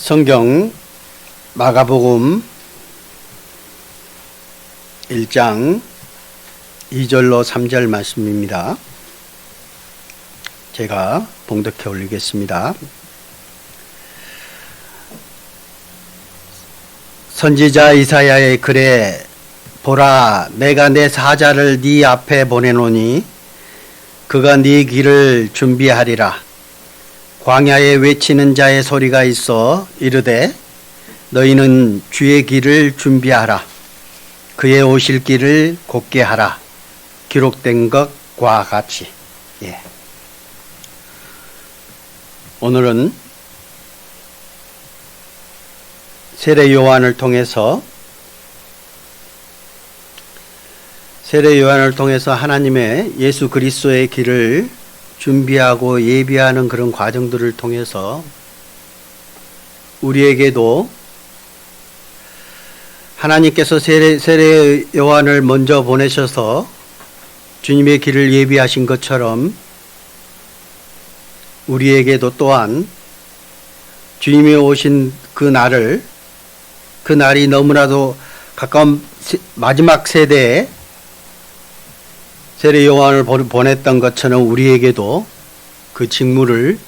성경 마가복음 1장 2절로 3절 말씀입니다. 제가 봉독해 올리겠습니다. 선지자 이사야의 글에 보라, 내가 내 사자를 네 앞에 보내노니 그가 네 길을 준비하리라. 광야에 외치는 자의 소리가 있어 이르되 너희는 주의 길을 준비하라. 그의 오실 길을 곧게 하라. 기록된 것과 같이. 오늘은 세례 요한을 통해서 하나님의 예수 그리스도의 길을 준비하고 예비하는 그런 과정들을 통해서 우리에게도 하나님께서 세례 요한을 먼저 보내셔서 주님의 길을 예비하신 것처럼 우리에게도 또한 주님이 오신 그 날이 너무나도 가까운 마지막 세대에 세례 요한을 보냈던 것처럼 우리에게도 그 직무를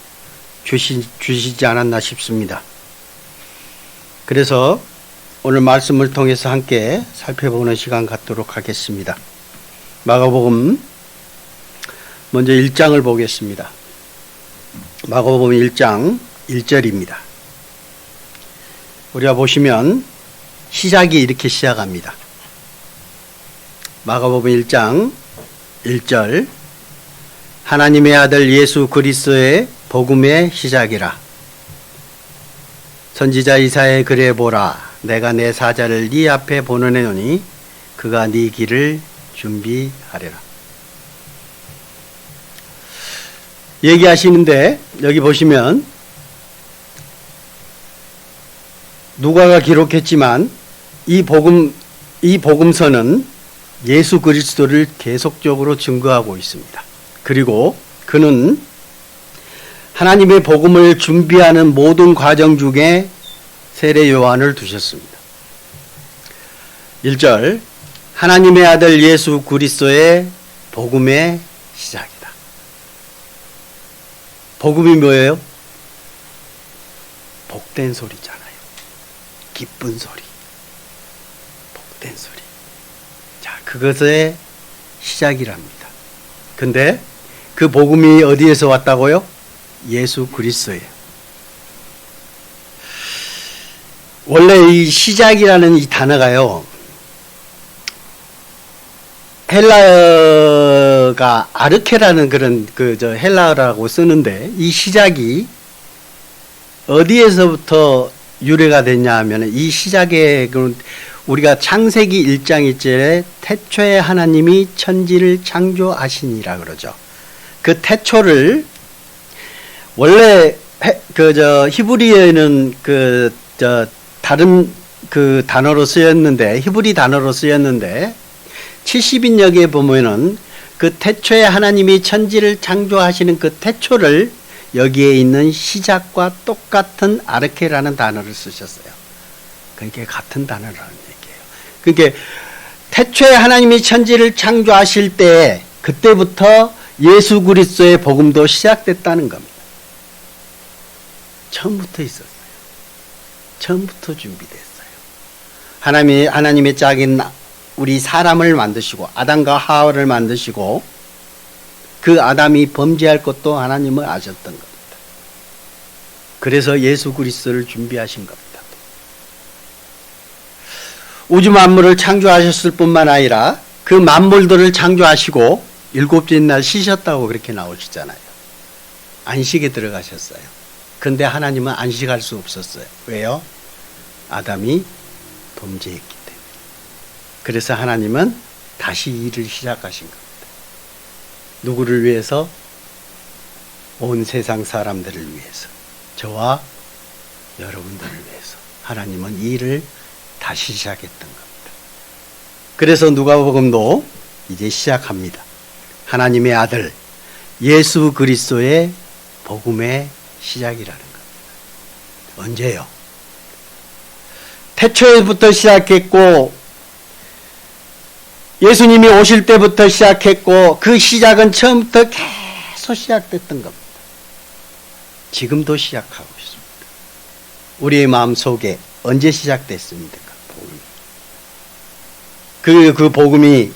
주시지 않았나 싶습니다. 그래서 오늘 말씀을 통해서 함께 살펴보는 시간 갖도록 하겠습니다. 마가복음 먼저 1장을 보겠습니다. 마가복음 1장 1절입니다. 우리가 보시면 시작이 이렇게 시작합니다. 마가복음 1장 1절, 하나님의 아들 예수 그리스도의 복음의 시작이라. 선지자 이사야의 글에 보라, 내가 내 사자를 네 앞에 보내노니 그가 네 길을 준비하리라. 얘기하시는데 여기 보시면 누가가 기록했지만 이 복음서는 예수 그리스도를 계속적으로 증거하고 있습니다. 그리고 그는 하나님의 복음을 준비하는 모든 과정 중에 세례 요한을 두셨습니다. 1절, 하나님의 아들 예수 그리스도의 복음의 시작이다. 복음이 뭐예요? 복된 소리잖아요. 기쁜 소리, 복된 소리. 그것의 시작이랍니다. 근데 그 복음이 어디에서 왔다고요? 예수 그리스도예요. 원래 이 시작이라는 이 단어가요, 헬라어가 아르케라는 그런 헬라어라고 쓰는데 이 시작이 어디에서부터 유래가 됐냐 하면 이 시작의 우리가 창세기 1장 1절에 태초에 하나님이 천지를 창조하시니라 그러죠. 그 태초를 원래 히브리어에는 다른 단어로 쓰였는데, 히브리 단어로 쓰였는데 70인역에 보면은 그 태초에 하나님이 천지를 창조하시는 그 태초를 여기에 있는 시작과 똑같은 아르케라는 단어를 쓰셨어요. 그러니까 같은 단어라는 얘기예요. 그러니까 태초에 하나님이 천지를 창조하실 때 그때부터 예수 그리스도의 복음도 시작됐다는 겁니다. 처음부터 있었어요. 처음부터 준비됐어요. 하나님의 짝인 우리 사람을 만드시고 아담과 하와를 만드시고 그 아담이 범죄할 것도 하나님은 아셨던 겁니다. 그래서 예수 그리스도를 준비하신 겁니다. 우주 만물을 창조하셨을 뿐만 아니라 그 만물들을 창조하시고 일곱째 날 쉬셨다고 그렇게 나오시잖아요. 안식에 들어가셨어요. 그런데 하나님은 안식할 수 없었어요. 왜요? 아담이 범죄했기 때문에. 그래서 하나님은 다시 일을 시작하신 겁니다. 누구를 위해서? 온 세상 사람들을 위해서. 저와 여러분들을 위해서. 하나님은 이 일을 다시 시작했던 겁니다. 그래서 누가복음도 이제 시작합니다. 하나님의 아들 예수 그리스도의 복음의 시작이라는 겁니다. 언제요? 태초에부터 시작했고 예수님이 오실 때부터 시작했고 그 시작은 처음부터 계속 시작됐던 겁니다. 지금도 시작하고 있습니다. 우리의 마음속에 언제 시작됐습니까? 복음이. 그 복음이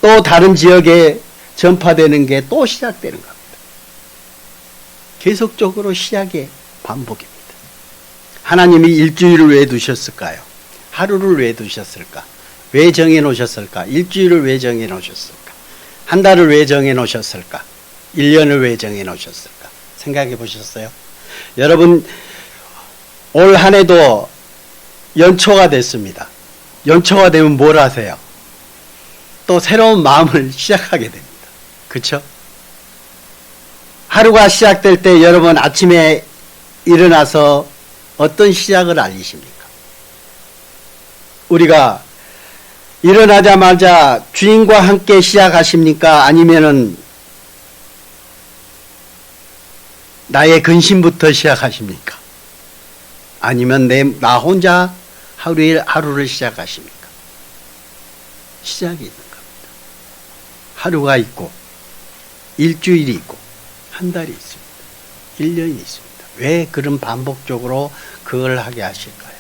또 다른 지역에 전파되는 게 또 시작되는 겁니다. 계속적으로 시작의 반복입니다. 하나님이 일주일을 왜 두셨을까요? 하루를 왜 두셨을까? 왜 정해 놓으셨을까? 일주일을 왜 정해 놓으셨을까? 한 달을 왜 정해 놓으셨을까? 1년을 왜 정해 놓으셨을까? 생각해 보셨어요? 여러분, 올 한 해도 연초가 됐습니다. 연초가 되면 뭘 하세요? 또 새로운 마음을 시작하게 됩니다. 그렇죠? 하루가 시작될 때 여러분 아침에 일어나서 어떤 시작을 알리십니까? 우리가 일어나자마자 주님과 함께 시작하십니까? 아니면은 나의 근심부터 시작하십니까? 아니면 나 혼자 하루를 시작하십니까? 시작이 있는 겁니다. 하루가 있고 일주일이 있고 한 달이 있습니다. 1년이 있습니다. 왜 그런 반복적으로 그걸 하게 하실까요?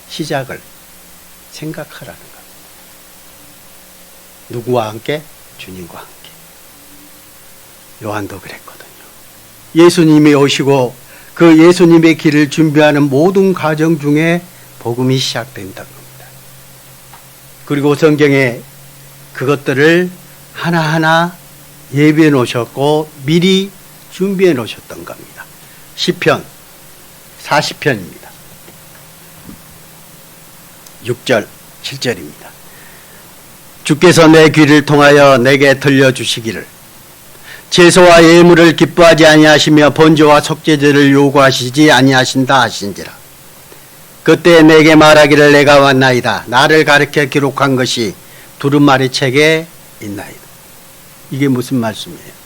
시작을 생각하라는 겁니다. 누구와 함께? 주님과 함께. 요한도 그랬거든요. 예수님이 오시고 그 예수님의 길을 준비하는 모든 과정 중에 복음이 시작된다는 겁니다. 그리고 성경에 그것들을 하나하나 예비해 놓으셨고 미리 준비해 놓으셨던 겁니다. 시편 40편입니다. 6절 7절입니다. 주께서 내 귀를 통하여 내게 들려주시기를 제소와 예물을 기뻐하지 아니하시며 번제와 속죄제를 요구하시지 아니하신다 하신지라. 그때 내게 말하기를 내가 왔나이다. 나를 가르쳐 기록한 것이 두루마리 책에 있나이다. 이게 무슨 말씀이에요?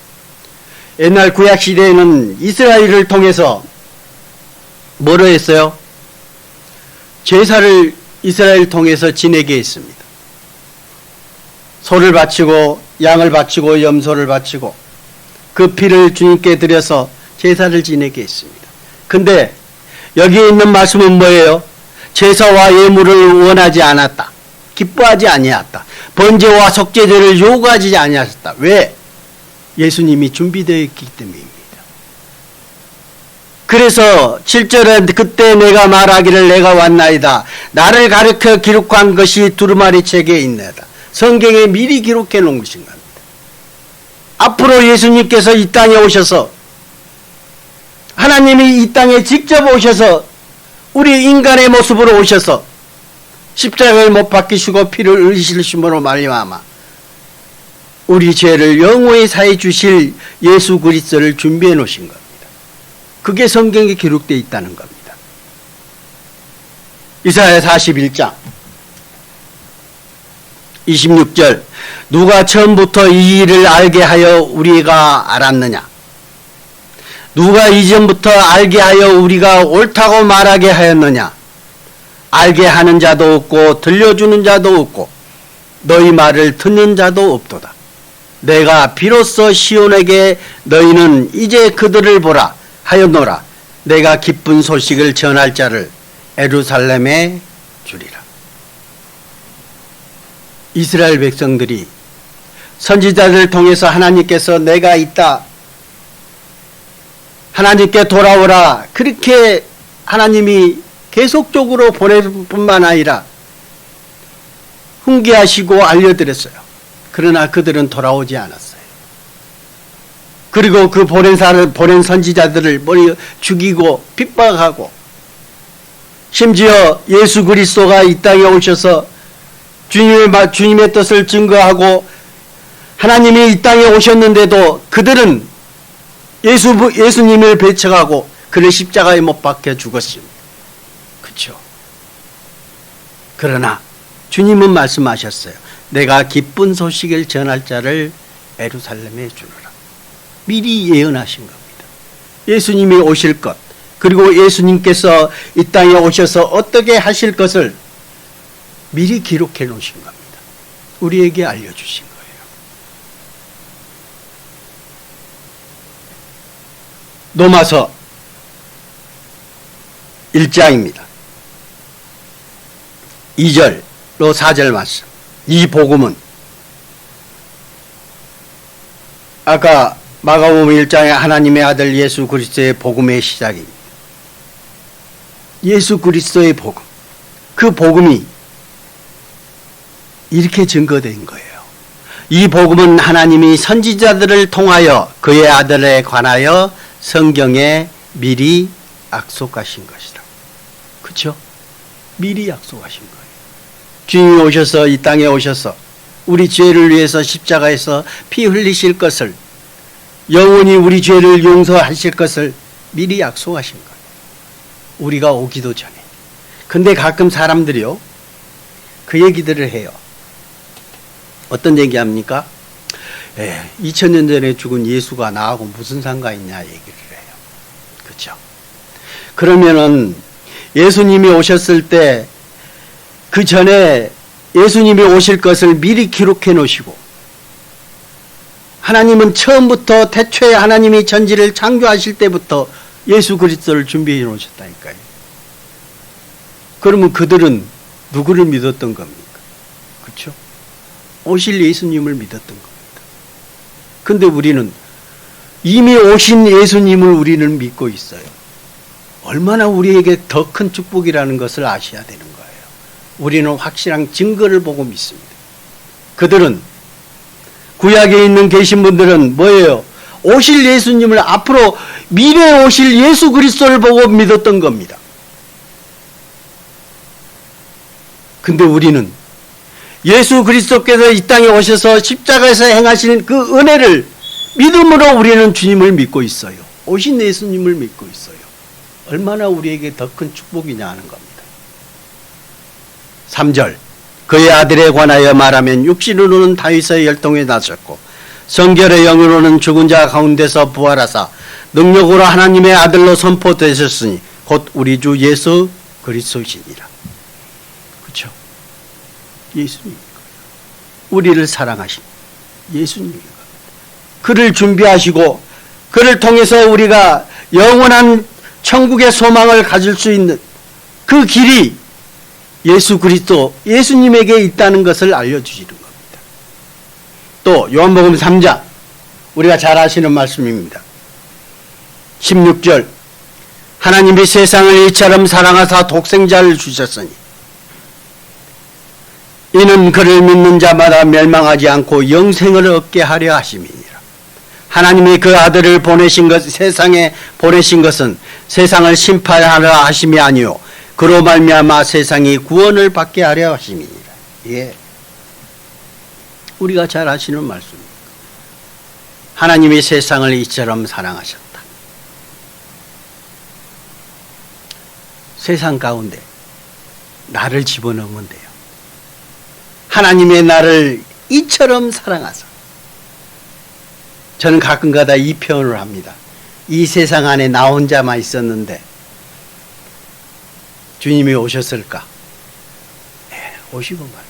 옛날 구약시대에는 이스라엘을 통해서 뭐로 했어요? 제사를 이스라엘을 통해서 지내게 했습니다. 소를 바치고 양을 바치고 염소를 바치고 그 피를 주님께 드려서 제사를 지내게 했습니다. 근데 여기에 있는 말씀은 뭐예요? 제사와 예물을 원하지 않았다. 기뻐하지 아니하였다. 번제와 속죄제를 요구하지 아니하셨다. 왜? 예수님이 준비되어 있기 때문입니다. 그래서 7절은 그때 내가 말하기를 내가 왔나이다. 나를 가르쳐 기록한 것이 두루마리 책에 있나이다. 성경에 미리 기록해 놓은 것인 겁니다. 앞으로 예수님께서 이 땅에 오셔서 하나님이 이 땅에 직접 오셔서 우리 인간의 모습으로 오셔서 십자가를 못 박히시고 피를 흘리심으로 말미암아 우리 죄를 영원히 사해 주실 예수 그리스도를 준비해 놓으신 겁니다. 그게 성경에 기록되어 있다는 겁니다. 이사야 41장 26절 누가 처음부터 이 일을 알게 하여 우리가 알았느냐? 누가 이전부터 알게 하여 우리가 옳다고 말하게 하였느냐? 알게 하는 자도 없고 들려주는 자도 없고 너희 말을 듣는 자도 없도다. 내가 비로소 시온에게 너희는 이제 그들을 보라 하였노라. 내가 기쁜 소식을 전할 자를 예루살렘에 주리라. 이스라엘 백성들이 선지자들을 통해서 하나님께서 내가 있다. 하나님께 돌아오라. 그렇게 하나님이 계속적으로 보낼 뿐만 아니라 훈계하시고 알려드렸어요. 그러나 그들은 돌아오지 않았어요. 그리고 그 보낸 선지자들을 죽이고 핍박하고 심지어 예수 그리스도가 이 땅에 오셔서 주님의 뜻을 증거하고 하나님이 이 땅에 오셨는데도 그들은 예수님을 배척하고 그를 십자가에 못 박혀 죽었습니다. 그렇죠? 그러나 주님은 말씀하셨어요. 내가 기쁜 소식을 전할 자를 예루살렘에 주노라. 미리 예언하신 겁니다. 예수님이 오실 것, 그리고 예수님께서 이 땅에 오셔서 어떻게 하실 것을 미리 기록해 놓으신 겁니다. 우리에게 알려주신 거예요. 로마서 1장입니다. 2절로 4절 말씀. 이 복음은 아까 마가복음 1장의 하나님의 아들 예수 그리스도의 복음의 시작입니다. 예수 그리스도의 복음. 그 복음이 이렇게 증거된 거예요. 이 복음은 하나님이 선지자들을 통하여 그의 아들에 관하여 성경에 미리 약속하신 것이다. 그렇죠? 미리 약속하신 거예요. 주님이 오셔서 이 땅에 오셔서 우리 죄를 위해서 십자가에서 피 흘리실 것을, 영원히 우리 죄를 용서하실 것을 미리 약속하신 거예요. 우리가 오기도 전에. 근데 가끔 사람들이요, 그 얘기들을 해요. 어떤 얘기합니까? 2000년 전에 죽은 예수가 나하고 무슨 상관이 있냐 얘기를 해요. 그렇죠? 그러면은 예수님이 오셨을 때 그 전에 예수님이 오실 것을 미리 기록해 놓으시고, 하나님은 처음부터 태초에 하나님이 천지를 창조하실 때부터 예수 그리스도를 준비해 놓으셨다니까요. 그러면 그들은 누구를 믿었던 겁니까? 그렇죠? 오실 예수님을 믿었던 겁니다. 근데 우리는 이미 오신 예수님을 우리는 믿고 있어요. 얼마나 우리에게 더 큰 축복이라는 것을 아셔야 되는 거예요. 우리는 확실한 증거를 보고 믿습니다. 그들은, 구약에 있는 계신 분들은 뭐예요? 오실 예수님을, 앞으로 미래에 오실 예수 그리스도를 보고 믿었던 겁니다. 근데 우리는 예수 그리스도께서 이 땅에 오셔서 십자가에서 행하신 그 은혜를 믿음으로 우리는 주님을 믿고 있어요. 오신 예수님을 믿고 있어요. 얼마나 우리에게 더 큰 축복이냐 하는 겁니다. 3절, 그의 아들에 관하여 말하면 육신으로는 다윗의 혈통에 나셨고 성결의 영으로는 죽은 자 가운데서 부활하사 능력으로 하나님의 아들로 선포되셨으니 곧 우리 주 예수 그리스도시니라. 그렇죠? 예수님, 우리를 사랑하신 예수님인 겁니다. 그를 준비하시고 그를 통해서 우리가 영원한 천국의 소망을 가질 수 있는 그 길이 예수 그리스도, 예수님에게 있다는 것을 알려주시는 겁니다. 또 요한복음 3장, 우리가 잘 아시는 말씀입니다. 16절, 하나님이 세상을 이처럼 사랑하사 독생자를 주셨으니 이는 그를 믿는 자마다 멸망하지 않고 영생을 얻게 하려 하심이니라. 하나님이 그 아들을 보내신 것, 세상에 보내신 것은 세상을 심판하려 하심이 아니요 그로 말미암아 세상이 구원을 받게 하려 하심이니라. 예, 우리가 잘 아시는 말씀입니다. 하나님이 세상을 이처럼 사랑하셨다. 세상 가운데 나를 집어넣으면 돼요. 하나님의 나를 이처럼 사랑하사. 저는 가끔가다 이 표현을 합니다. 이 세상 안에 나 혼자만 있었는데 주님이 오셨을까? 네, 오시고 말 거예요.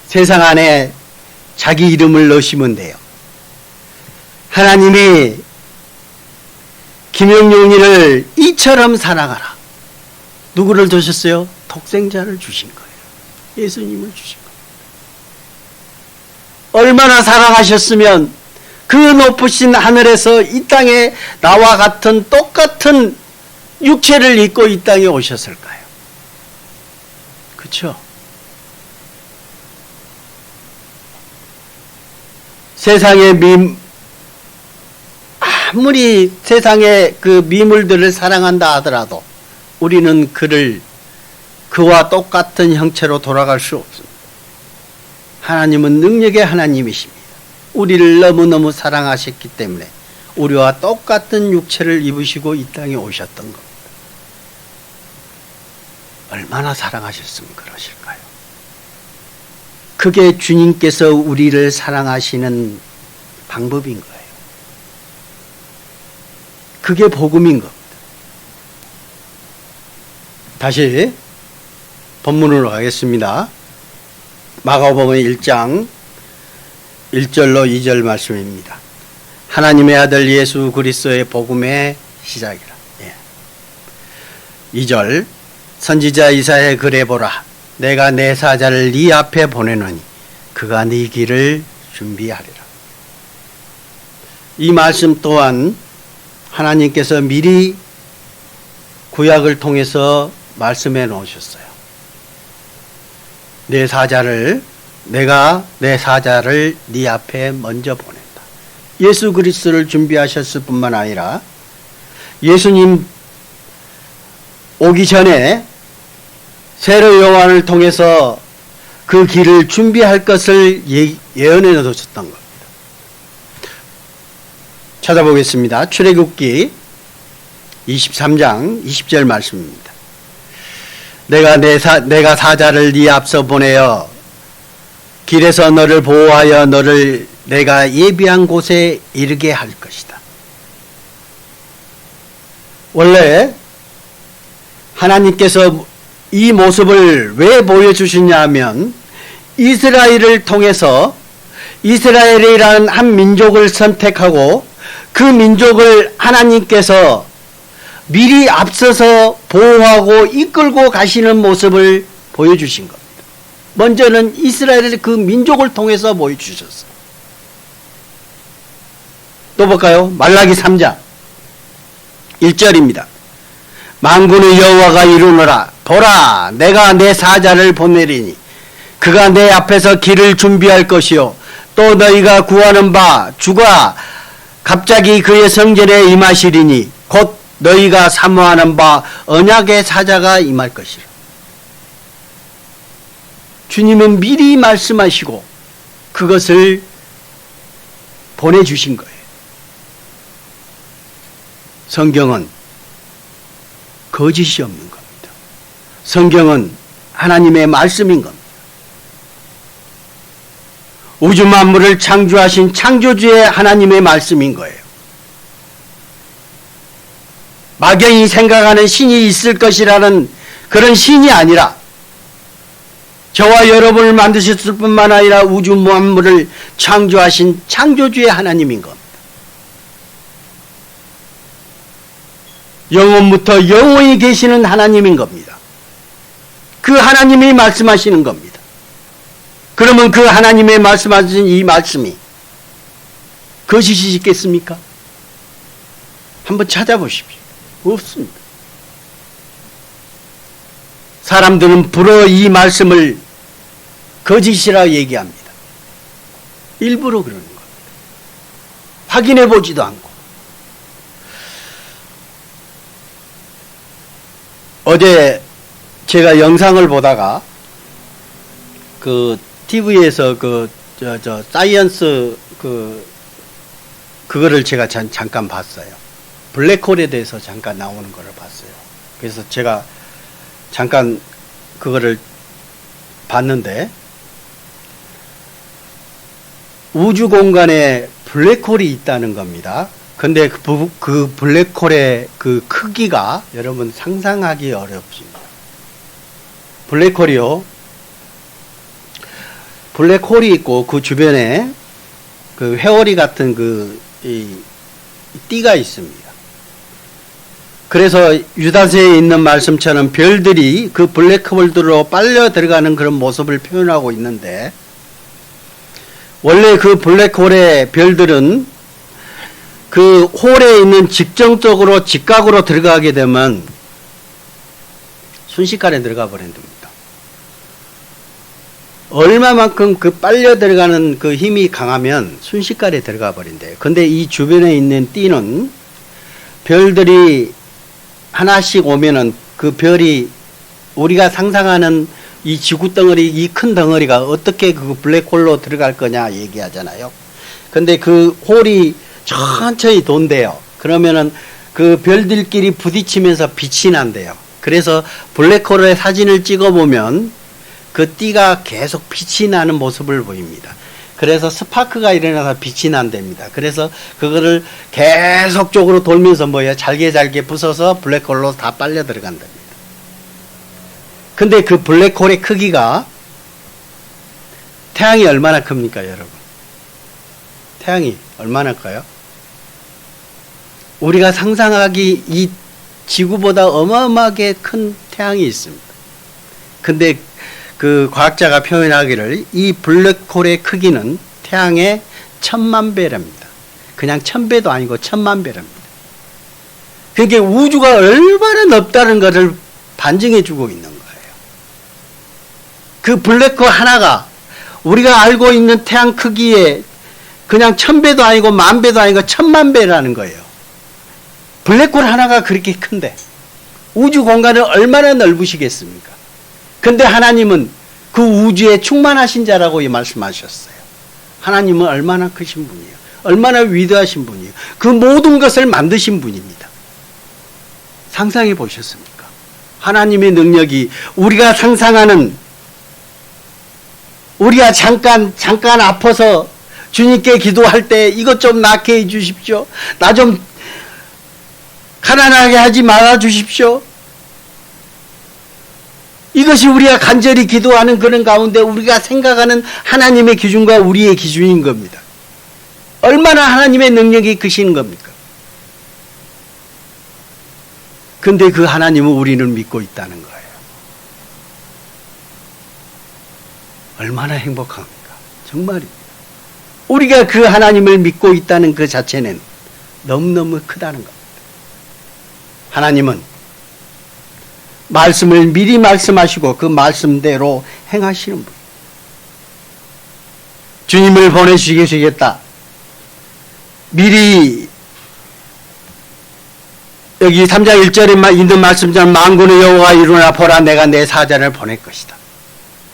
세상 안에 자기 이름을 넣으시면 돼요. 하나님이 김영룡이를 이처럼 사랑하라. 누구를 주셨어요? 독생자를 주신 거예요. 예수님을 주신 거예요. 얼마나 사랑하셨으면 그 높으신 하늘에서 이 땅에 나와 같은 똑같은 육체를 입고 이 땅에 오셨을까요? 그렇죠? 세상의 아무리 세상의 그 미물들을 사랑한다 하더라도 우리는 그와 똑같은 형체로 돌아갈 수 없습니다. 하나님은 능력의 하나님이십니다. 우리를 너무너무 사랑하셨기 때문에 우리와 똑같은 육체를 입으시고 이 땅에 오셨던 겁니다. 얼마나 사랑하셨으면 그러실까요? 그게 주님께서 우리를 사랑하시는 방법인 거예요. 그게 복음인 겁니다. 다시 본문으로 가겠습니다. 마가복음 1장 1절로 2절 말씀입니다. 하나님의 아들 예수 그리스도의 복음의 시작이라. 2절 선지자 이사야의 글에 보라. 내가 내 사자를 네 앞에 보내노니 그가 네 길을 준비하리라. 이 말씀 또한 하나님께서 미리 구약을 통해서 말씀해 놓으셨어요. 내가 내 사자를 네 앞에 먼저 보낸다. 예수 그리스도를 준비하셨을 뿐만 아니라 예수님 오기 전에 세례 요한을 통해서 그 길을 준비할 것을 예언해 놓으셨던 겁니다. 찾아보겠습니다. 출애굽기 23장 20절 말씀입니다. 내가 사자를 네 앞서 보내어 길에서 너를 보호하여 너를 내가 예비한 곳에 이르게 할 것이다. 원래 하나님께서 이 모습을 왜 보여주시냐 하면 이스라엘을 통해서 이스라엘이라는 한 민족을 선택하고 그 민족을 하나님께서 미리 앞서서 보호하고 이끌고 가시는 모습을 보여주신 겁니다. 먼저는 이스라엘의 그 민족을 통해서 보여주셨어요. 또 볼까요? 말라기 3장 1절입니다. 만군의 여호와가 이르노라. 보라, 내가 내 사자를 보내리니 그가 내 앞에서 길을 준비할 것이요 또 너희가 구하는 바 주가 갑자기 그의 성전에 임하시리니 곧 너희가 사모하는 바 언약의 사자가 임할 것이라. 주님은 미리 말씀하시고 그것을 보내주신 거예요. 성경은 거짓이 없는 겁니다. 성경은 하나님의 말씀인 겁니다. 우주 만물을 창조하신 창조주의 하나님의 말씀인 거예요. 막연히 생각하는 신이 있을 것이라는 그런 신이 아니라 저와 여러분을 만드셨을 뿐만 아니라 우주 만물을 창조하신 창조주의 하나님인 겁니다. 영원부터 영원히 계시는 하나님인 겁니다. 그 하나님이 말씀하시는 겁니다. 그러면 그 하나님의 말씀하신 이 말씀이 거짓이 있겠습니까? 한번 찾아보십시오. 없습니다. 사람들은 불어 이 말씀을 거짓이라 얘기합니다. 일부러 그러는 겁니다. 확인해 보지도 않고. 어제 제가 영상을 보다가 그 TV에서 사이언스 그거를 제가 잠깐 봤어요. 블랙홀에 대해서 잠깐 나오는 거를 봤어요. 그래서 제가 잠깐 그거를 봤는데 우주 공간에 블랙홀이 있다는 겁니다. 근데 그 블랙홀의 그 크기가 여러분 상상하기 어렵습니다. 블랙홀이요. 블랙홀이 있고 그 주변에 그 회오리 같은 이 띠가 있습니다. 그래서 유다서에 있는 말씀처럼 별들이 그 블랙홀들로 빨려 들어가는 그런 모습을 표현하고 있는데 원래 그 블랙홀의 별들은 그 홀에 있는 직정적으로 직각으로 들어가게 되면 순식간에 들어가 버린답니다. 얼마만큼 그 빨려 들어가는 그 힘이 강하면 순식간에 들어가 버린대요. 근데 이 주변에 있는 띠는 별들이 하나씩 오면은 그 별이 우리가 상상하는 이 지구 덩어리, 이 큰 덩어리가 어떻게 그 블랙홀로 들어갈 거냐 얘기하잖아요. 근데 그 홀이 천천히 돈대요. 그러면은 그 별들끼리 부딪히면서 빛이 난대요. 그래서 블랙홀의 사진을 찍어보면 그 띠가 계속 빛이 나는 모습을 보입니다. 그래서 스파크가 일어나서 빛이 난답니다. 그래서 그거를 계속적으로 돌면서 뭐예요? 잘게 부숴서 블랙홀로 다 빨려 들어간답니다. 근데 그 블랙홀의 크기가 태양이 얼마나 큽니까, 여러분? 태양이 얼마나 커요? 우리가 상상하기 이 지구보다 어마어마하게 큰 태양이 있습니다. 근데 그 과학자가 표현하기를 이 블랙홀의 크기는 태양의 1000만 배랍니다. 그냥 1000배도 아니고 1000만 배랍니다. 그러니까 우주가 얼마나 넓다는 것을 반증해 주고 있는 거예요. 그 블랙홀 하나가 우리가 알고 있는 태양 크기에 그냥 1000배도 아니고 10,000배도 아니고 10,000,000 배라는 거예요. 블랙홀 하나가 그렇게 큰데 우주 공간을 얼마나 넓으시겠습니까? 근데 하나님은 그 우주에 충만하신 자라고 말씀하셨어요. 하나님은 얼마나 크신 분이에요. 얼마나 위대하신 분이에요. 그 모든 것을 만드신 분입니다. 상상해 보셨습니까? 하나님의 능력이 우리가 상상하는, 우리가 잠깐 아파서 주님께 기도할 때 이것 좀 낫게 해 주십시오. 나 좀 가난하게 하지 말아 주십시오. 이것이 우리가 간절히 기도하는 그런 가운데 우리가 생각하는 하나님의 기준과 우리의 기준인 겁니다. 얼마나 하나님의 능력이 크신 겁니까? 근데 그 하나님은 우리를 믿고 있다는 거예요. 얼마나 행복합니까? 정말입니다. 우리가 그 하나님을 믿고 있다는 그 자체는 너무너무 크다는 겁니다. 하나님은 말씀을 미리 말씀하시고 그 말씀대로 행하시는 분. 주님을 보내주시겠다. 미리 여기 3장 1절에 있는 말씀처럼 만군의 여호와 이루나 보라 내가 내 사자를 보낼 것이다.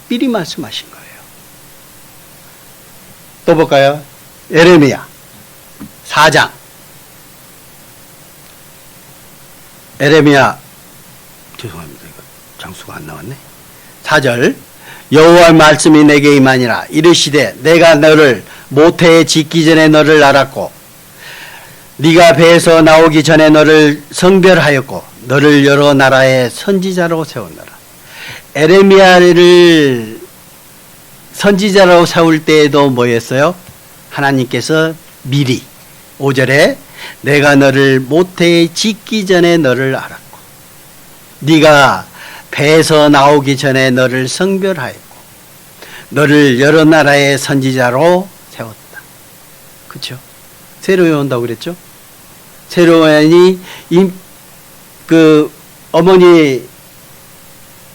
미리 말씀하신 거예요. 또 볼까요? 에레미야 4장. 에레미야 죄송합니다. 이거 장수가 안 나왔네. 4절 여호와의 말씀이 내게 임하니라. 이르시되 내가 너를 모태에 짓기 전에 너를 알았고 네가 배에서 나오기 전에 너를 성별하였고 너를 여러 나라의 선지자로 세웠노라. 에레미야를 선지자로 세울 때에도 뭐였어요? 하나님께서 미리 5절에 내가 너를 모태에 짓기 전에 너를 알았고 네가 배에서 나오기 전에 너를 성별하였고 너를 여러 나라의 선지자로 세웠다. 그렇죠? 새로 온다고 그랬죠? 새로 오니 그 어머니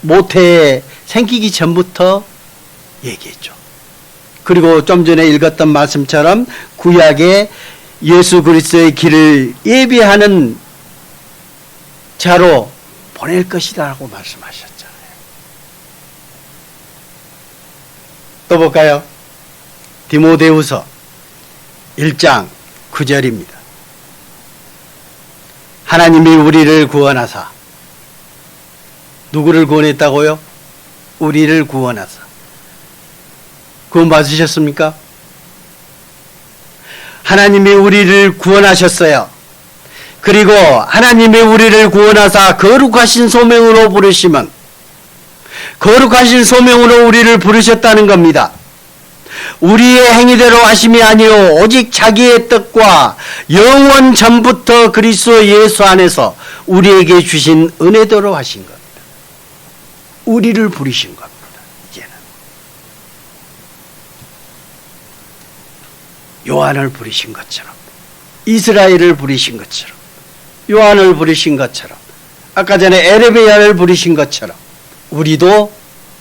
모태에 생기기 전부터 얘기했죠. 그리고 좀 전에 읽었던 말씀처럼 구약에 예수 그리스도의 길을 예비하는 자로 보낼 것이라고 말씀하셨잖아요. 또 볼까요? 디모데후서 1장 9절입니다. 하나님이 우리를 구원하사 누구를 구원했다고요? 우리를 구원하사 구원 받으셨습니까? 하나님이 우리를 구원하셨어요. 그리고 하나님이 우리를 구원하사 거룩하신 소명으로 부르시면 거룩하신 소명으로 우리를 부르셨다는 겁니다. 우리의 행위대로 하심이 아니요 오직 자기의 뜻과 영원 전부터 그리스도 예수 안에서 우리에게 주신 은혜대로 하신 겁니다. 우리를 부르신 겁니다. 이제는 요한을 부르신 것처럼 이스라엘을 부르신 것처럼 요한을 부르신 것처럼 아까 전에 에레미야를 부르신 것처럼 우리도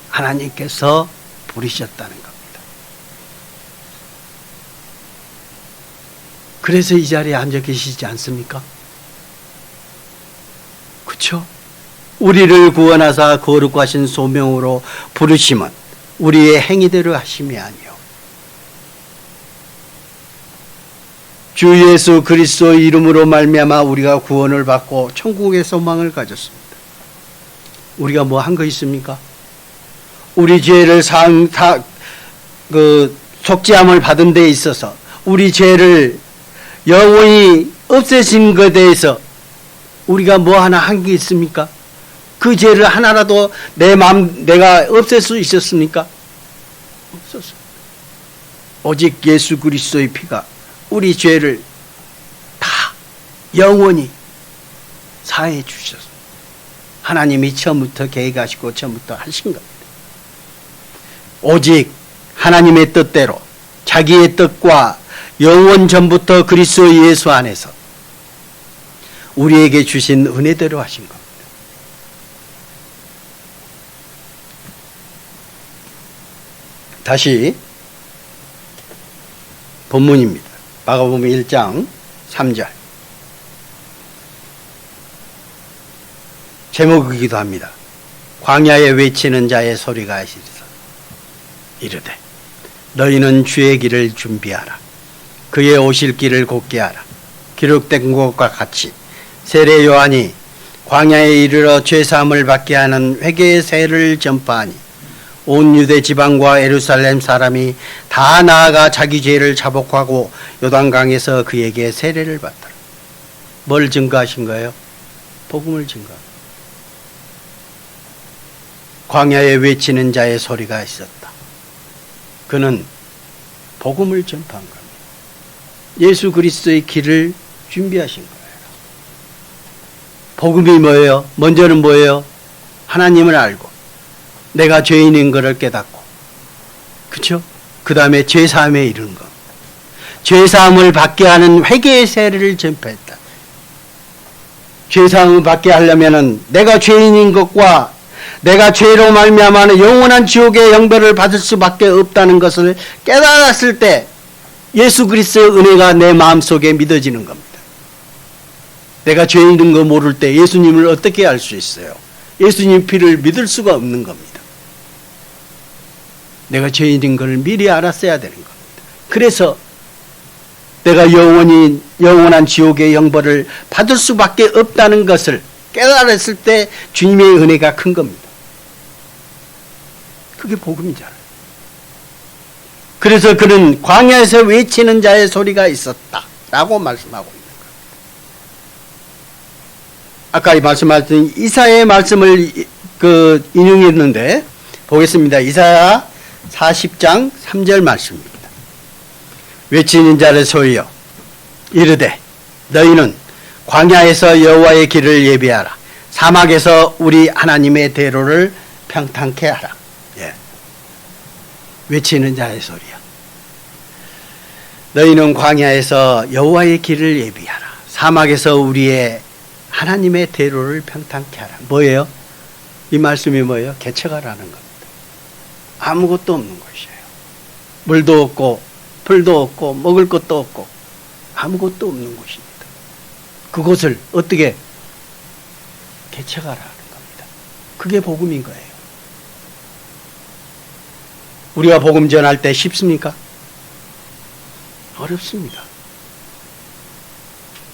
하나님께서 부르셨다는 겁니다. 그래서 이 자리에 앉아 계시지 않습니까? 그렇죠? 우리를 구원하사 거룩하신 소명으로 부르심은 우리의 행위대로 하심이 아니요 주 예수 그리스도 이름으로 말미암아 우리가 구원을 받고 천국의 소망을 가졌습니다. 우리가 뭐 한 거 있습니까? 우리 죄를 속죄함을 받은 데 있어서 우리 죄를 영원히 없애신 것에 대해서 우리가 뭐 하나 한 게 있습니까? 그 죄를 하나라도 내가 없앨 수 있었습니까? 없었어요. 오직 예수 그리스도의 피가 우리 죄를 다 영원히 사해 주셔서 하나님이 처음부터 계획하시고 처음부터 하신 겁니다. 오직 하나님의 뜻대로 자기의 뜻과 영원 전부터 그리스도 예수 안에서 우리에게 주신 은혜대로 하신 겁니다. 다시 본문입니다. 마가복음 1장 3절. 제목이기도 합니다. 광야에 외치는 자의 소리가 있으리라. 이르되 너희는 주의 길을 준비하라. 그의 오실 길을 곧게 하라. 기록된 것과 같이 세례 요한이 광야에 이르러 죄사함을 받게 하는 회개의 세를 전파하니 온 유대 지방과 예루살렘 사람이 다 나아가 자기 죄를 자복하고 요단강에서 그에게 세례를 받더라. 뭘 증거하신 거예요? 복음을 증거합니다. 광야에 외치는 자의 소리가 있었다. 그는 복음을 전파한 겁니다. 예수 그리스도의 길을 준비하신 거예요. 복음이 뭐예요? 먼저는 뭐예요? 하나님을 알고 내가 죄인인 것을 깨닫고, 그렇죠? 그 다음에 죄사함에 이르는 것. 죄사함을 받게 하는 회개의 세례를 전파했다. 죄사함을 받게 하려면은 내가 죄인인 것과 내가 죄로 말미암아 영원한 지옥의 영벌을 받을 수밖에 없다는 것을 깨달았을 때 예수 그리스도의 은혜가 내 마음속에 믿어지는 겁니다. 내가 죄인인 거 모를 때 예수님을 어떻게 알 수 있어요? 예수님 피를 믿을 수가 없는 겁니다. 내가 죄인인 것을 미리 알았어야 되는 겁니다. 그래서 내가 영원한 지옥의 영벌을 받을 수밖에 없다는 것을 깨달았을 때 주님의 은혜가 큰 겁니다. 그게 복음이잖아요. 그래서 그는 광야에서 외치는 자의 소리가 있었다라고 말씀하고 있는 겁니다. 아까 말씀하신 이사야의 말씀을 인용했는데 보겠습니다. 이사야 40장 3절 말씀입니다. 외치는 자의 소리여 이르되 너희는 광야에서 여호와의 길을 예비하라. 사막에서 우리 하나님의 대로를 평탄케 하라. 예. 외치는 자의 소리야. 너희는 광야에서 여호와의 길을 예비하라. 사막에서 우리의 하나님의 대로를 평탄케 하라. 뭐예요? 이 말씀이 뭐예요? 개척하라는 겁니다. 아무것도 없는 곳이에요. 물도 없고 풀도 없고 먹을 것도 없고 아무것도 없는 곳입니다. 그곳을 어떻게 개척하라는 겁니다. 그게 복음인 거예요. 우리가 복음 전할 때 쉽습니까? 어렵습니다.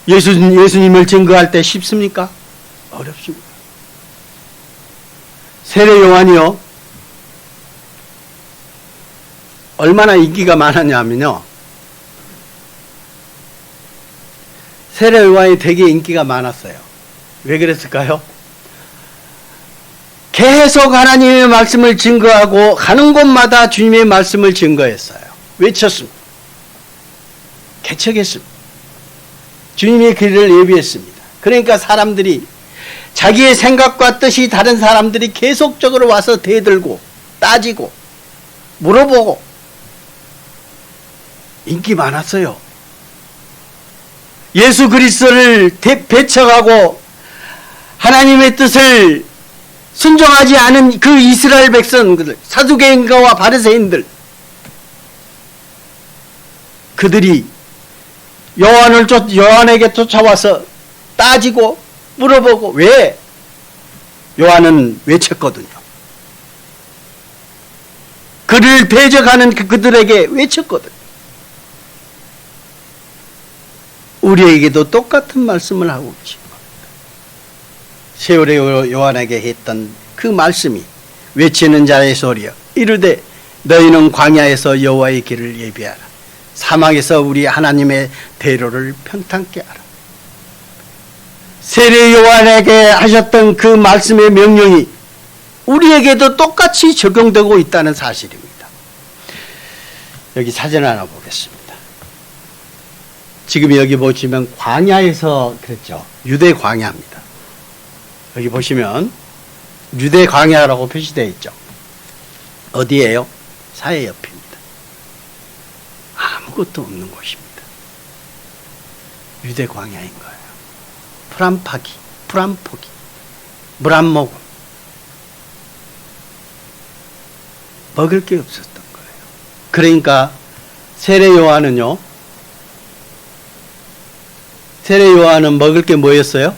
예수님을 증거할 때 쉽습니까? 어렵습니다. 세례 요한이요, 얼마나 인기가 많았냐면요, 세례 요한이 되게 인기가 많았어요. 왜 그랬을까요? 계속 하나님의 말씀을 증거하고 가는 곳마다 주님의 말씀을 증거했어요. 외쳤습니다. 개척했습니다. 주님의 길을 예비했습니다. 그러니까 사람들이 자기의 생각과 뜻이 다른 사람들이 계속적으로 와서 대들고 따지고 물어보고 인기 많았어요. 예수 그리스도를 배척하고 하나님의 뜻을 순종하지 않은 그 이스라엘 백성들, 사두개인과 바리새인들, 그들이 요한에게 쫓아와서 따지고 물어보고, 왜? 요한은 외쳤거든요. 그를 대적하는 그들에게 외쳤거든요. 우리에게도 똑같은 말씀을 하고 계신 겁니다. 세월의 요한에게 했던 그 말씀이 외치는 자의 소리여 이르되 너희는 광야에서 여호와의 길을 예비하라. 사막에서 우리 하나님의 대로를 평탄케 하라. 세례 요한에게 하셨던 그 말씀의 명령이 우리에게도 똑같이 적용되고 있다는 사실입니다. 여기 사진 하나 보겠습니다. 지금 여기 보시면 광야에서 그랬죠. 유대 광야입니다. 여기 보시면 유대 광야라고 표시되어 있죠. 어디예요? 사해 옆입니다. 아무것도 없는 곳입니다. 유대 광야인 거예요. 풀안포기, 물 안 먹음. 먹을 게 없었던 거예요. 그러니까 세례 요한은요, 세례 요한은 먹을 게 뭐였어요?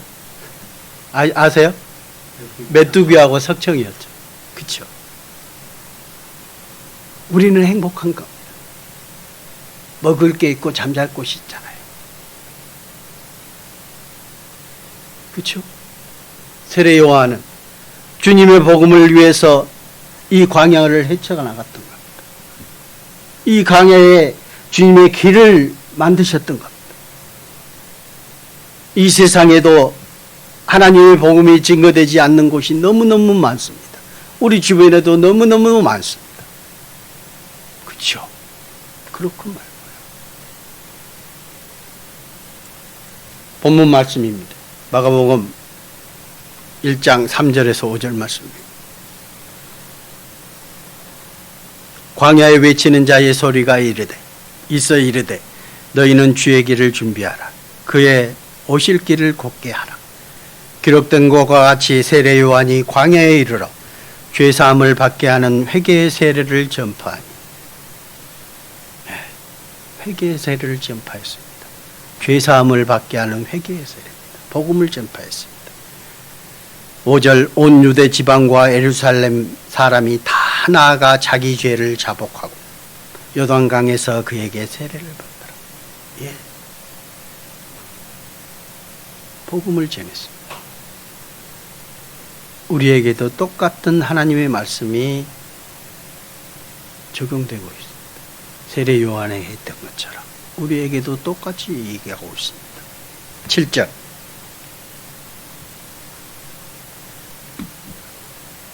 아세요? 메뚜기하고 석청이었죠. 그렇죠? 우리는 행복한 겁니다. 먹을 게 있고 잠잘 곳이 있잖아요. 그렇죠? 세례 요한은 주님의 복음을 위해서 이 광야를 헤쳐가 나갔던 겁니다. 이 광야에 주님의 길을 만드셨던 겁니다. 이 세상에도 하나님의 복음이 증거되지 않는 곳이 너무너무 많습니다. 우리 주변에도 너무너무 많습니다. 그렇죠? 그렇고 말고요. 본문 말씀입니다. 마가복음 1장 3절에서 5절 말씀입니다. 광야에 외치는 자의 소리가 이르되 너희는 주의 길을 준비하라. 그의 오실 길을 곧게 하라. 기록된 것과 같이 세례 요한이 광야에 이르러 죄 사함을 받게 하는 회개의 세례를 전파하니, 회개의 세례를 전파했습니다. 죄 사함을 받게 하는 회개의 세례입니다. 복음을 전파했습니다. 5절 온 유대 지방과 예루살렘 사람이 다 나아가 자기 죄를 자복하고 요단강에서 그에게 세례를 받더라. 예. 복음을 전했습니다. 우리에게도 똑같은 하나님의 말씀이 적용되고 있습니다. 세례 요한에 했던 것처럼 우리에게도 똑같이 얘기하고 있습니다. 7절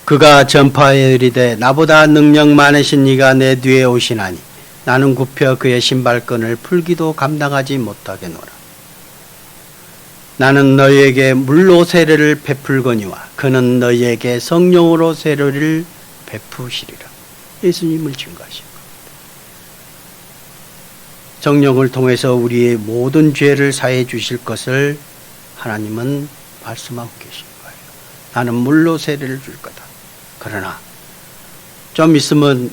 그가 전파하여 이르되 나보다 능력 많으신 이가 내 뒤에 오시나니 나는 굽혀 그의 신발끈을 풀기도 감당하지 못하겠노라. 나는 너희에게 물로 세례를 베풀거니와 그는 너희에게 성령으로 세례를 베푸시리라. 예수님을 증거하신 겁니다. 성령을 통해서 우리의 모든 죄를 사해 주실 것을 하나님은 말씀하고 계신 거예요. 나는 물로 세례를 줄 거다. 그러나 좀 있으면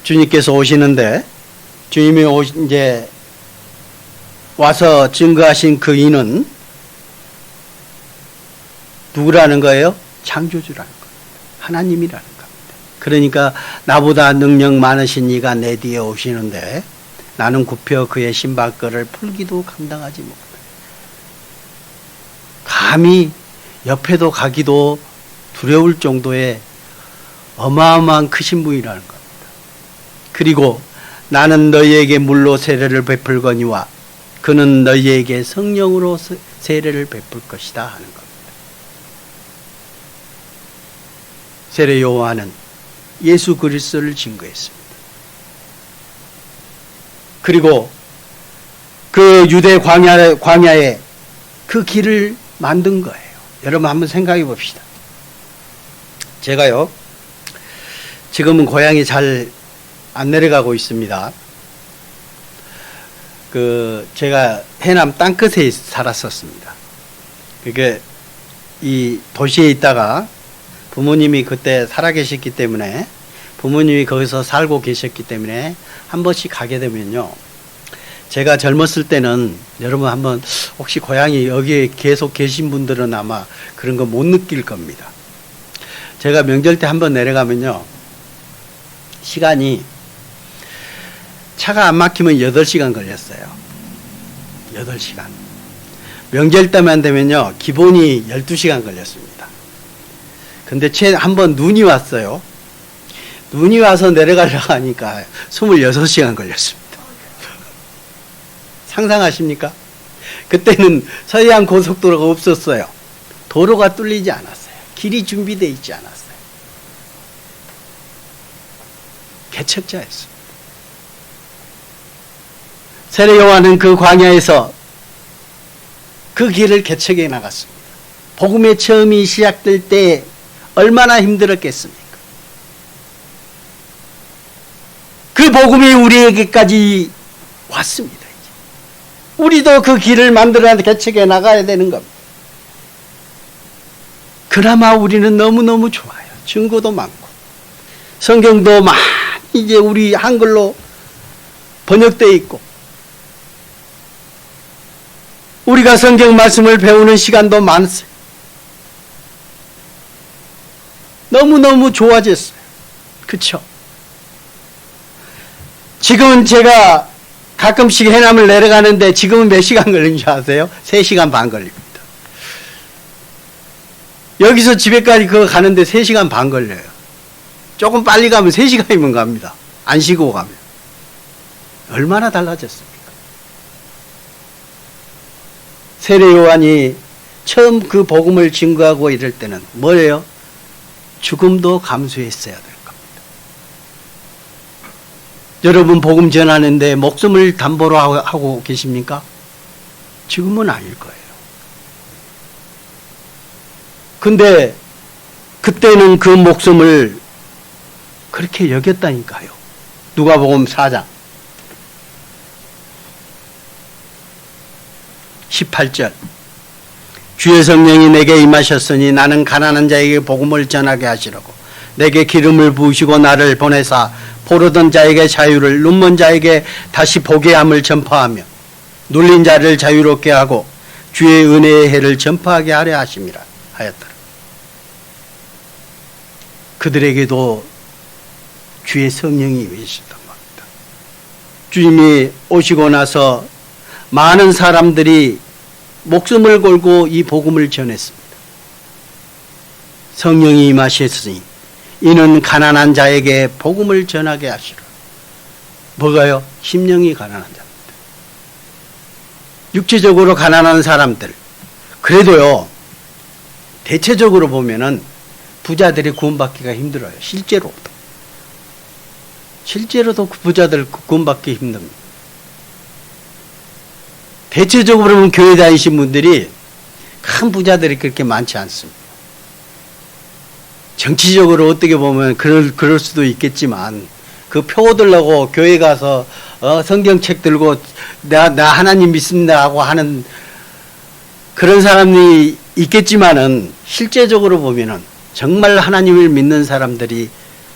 주님께서 오시는데, 주님이 이제 와서 증거하신 그 이는 누구라는 거예요? 창조주라는 겁니다. 하나님이라는 겁니다. 그러니까 나보다 능력 많으신 이가 내 뒤에 오시는데 나는 굽혀 그의 신발끈을 풀기도 감당하지 못해. 감히 옆에도 가기도 두려울 정도의 어마어마한 크신 분이라는 겁니다. 그리고 나는 너희에게 물로 세례를 베풀거니와 그는 너희에게 성령으로 세례를 베풀 것이다 하는 겁니다. 세례 요한은 예수 그리스도를 증거했습니다. 그리고 그 유대 광야에 그 길을 만든 거예요. 여러분 한번 생각해 봅시다. 제가요, 지금은 고향이 잘 안 내려가고 있습니다. 제가 해남 땅끝에 살았었습니다. 그게 이 도시에 있다가 부모님이 그때 살아계셨기 때문에, 부모님이 거기서 살고 계셨기 때문에 한 번씩 가게 되면요, 제가 젊었을 때는, 여러분 한번 혹시 고향이 여기에 계속 계신 분들은 아마 그런 거 못 느낄 겁니다. 제가 명절 때 한 번 내려가면요, 시간이 차가 안 막히면 8시간 걸렸어요. 8시간. 명절 때만 되면요, 기본이 12시간 걸렸습니다. 근데 한 번 눈이 왔어요. 눈이 와서 내려가려고 하니까 26시간 걸렸습니다. 상상하십니까? 그때는 서해안 고속도로가 없었어요. 도로가 뚫리지 않았어요. 길이 준비되어 있지 않았어요. 개척자였습니다. 세례 요한은 그 광야에서 그 길을 개척해 나갔습니다. 복음의 처음이 시작될 때 얼마나 힘들었겠습니까? 그 복음이 우리에게까지 왔습니다. 이제. 우리도 그 길을 만들어 개척해 나가야 되는 겁니다. 그나마 우리는 너무너무 좋아요. 증거도 많고 성경도 많이 이제 우리 한글로 번역되어 있고 우리가 성경 말씀을 배우는 시간도 많았어요. 너무너무 좋아졌어요. 그렇죠? 지금은 제가 가끔씩 해남을 내려가는데 지금은 몇 시간 걸리는 줄 아세요? 3시간 반 걸립니다. 여기서 집에까지 그거 가는데 3시간 반 걸려요. 조금 빨리 가면 3시간이면 갑니다. 안 쉬고 가면. 얼마나 달라졌습니까? 세례 요한이 처음 그 복음을 증거하고 이럴 때는 뭐예요? 죽음도 감수했어야 될 겁니다. 여러분 복음 전하는데 목숨을 담보로 하고 계십니까? 지금은 아닐 거예요. 근데 그때는 그 목숨을 그렇게 여겼다니까요. 누가복음 4장 18절 주의 성령이 내게 임하셨으니 나는 가난한 자에게 복음을 전하게 하시려고 내게 기름을 부으시고 나를 보내사 포로던 자에게 자유를 눈먼 자에게 다시 보게 함을 전파하며 눌린 자를 자유롭게 하고 주의 은혜의 해를 전파하게 하려 하심이라 하였더라. 그들에게도 주의 성령이 임하셨단 말입니다. 주님이 오시고 나서 많은 사람들이 목숨을 걸고 이 복음을 전했습니다. 성령이 임하셨으니 이는 가난한 자에게 복음을 전하게 하시라. 뭐가요? 심령이 가난한 자입니다. 육체적으로 가난한 사람들. 그래도요, 대체적으로 보면은 부자들이 구원받기가 힘들어요. 실제로도 부자들 구원받기 힘듭니다. 대체적으로 보면 교회 다니신 분들이 큰 부자들이 그렇게 많지 않습니다. 정치적으로 어떻게 보면 그럴 수도 있겠지만 그 표 얻으려고 교회 가서 성경책 들고 나 하나님 믿습니다 하고 하는 그런 사람이 있겠지만은 실제적으로 보면은 정말 하나님을 믿는 사람들이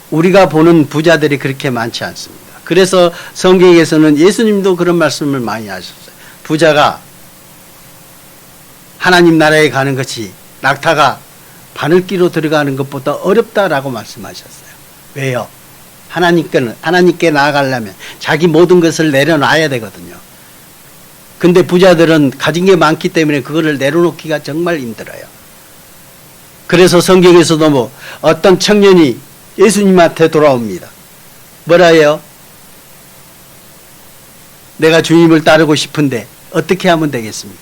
우리가 보는 부자들이 그렇게 많지 않습니다. 그래서 성경에서는 예수님도 그런 말씀을 많이 하셨어요. 부자가 하나님 나라에 가는 것이 낙타가 바늘기로 들어가는 것보다 어렵다라고 말씀하셨어요. 왜요? 하나님께 나아가려면 자기 모든 것을 내려놔야 되거든요. 근데 부자들은 가진 게 많기 때문에 그거를 내려놓기가 정말 힘들어요. 그래서 성경에서도 뭐 어떤 청년이 예수님한테 돌아옵니다. 뭐라 해요? 내가 주님을 따르고 싶은데 어떻게 하면 되겠습니까?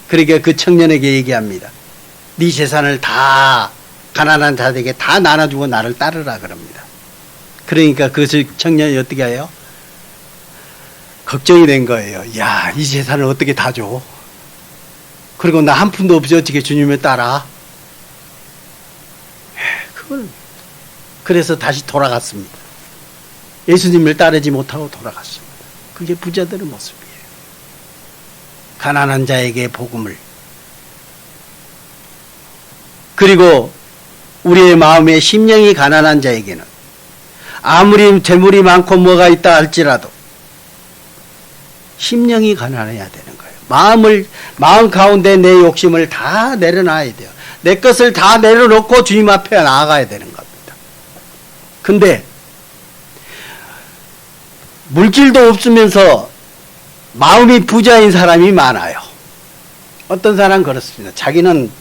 그러니까 그 청년에게 얘기합니다. 네 재산을 다 가난한 자들에게 다 나눠주고 나를 따르라 그럽니다. 그러니까 그 청년이 어떻게 해요? 걱정이 된 거예요. 야, 이 재산을 어떻게 다 줘? 그리고 나 한 푼도 없이 어떻게 주님을 따라? 그래서 다시 돌아갔습니다. 예수님을 따르지 못하고 돌아갔습니다. 그게 부자들의 모습이에요. 가난한 자에게 복음을. 그리고 우리의 마음에 심령이 가난한 자에게는 아무리 재물이 많고 뭐가 있다 할지라도 심령이 가난해야 되는 거예요. 마음 가운데 내 욕심을 다 내려놔야 돼요. 내 것을 다 내려놓고 주님 앞에 나아가야 되는 겁니다. 근데 물질도 없으면서 마음이 부자인 사람이 많아요. 어떤 사람은 그렇습니다. 자기는